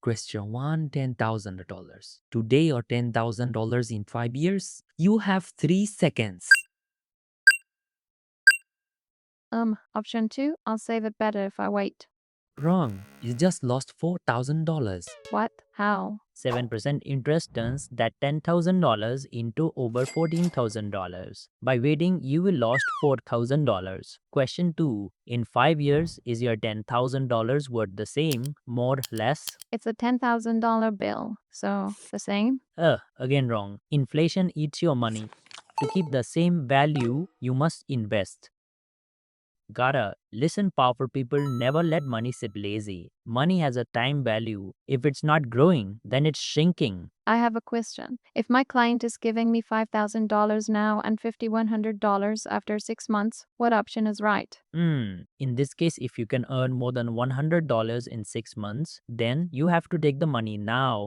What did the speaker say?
Question 1, $10,000. Today or $10,000 in 5 years? You have 3 seconds. Option 2, I'll save it better if I wait. Wrong. You just lost $4,000. What? How? 7% interest turns that $10,000 into over $14,000. By waiting, you will lost $4,000. Question 2. In 5 years, is your $10,000 worth the same, more, less? It's a $10,000 bill, so the same? Again wrong. Inflation eats your money. To keep the same value, you must invest. Gotta listen, powerful people never let money sit lazy. Money has a time value. If it's not growing, then it's shrinking. I have a question. If my client is giving me $5,000 now and $5,100 after 6 months, what option is right? In this case, if you can earn more than $100 in 6 months, then you have to take the money now.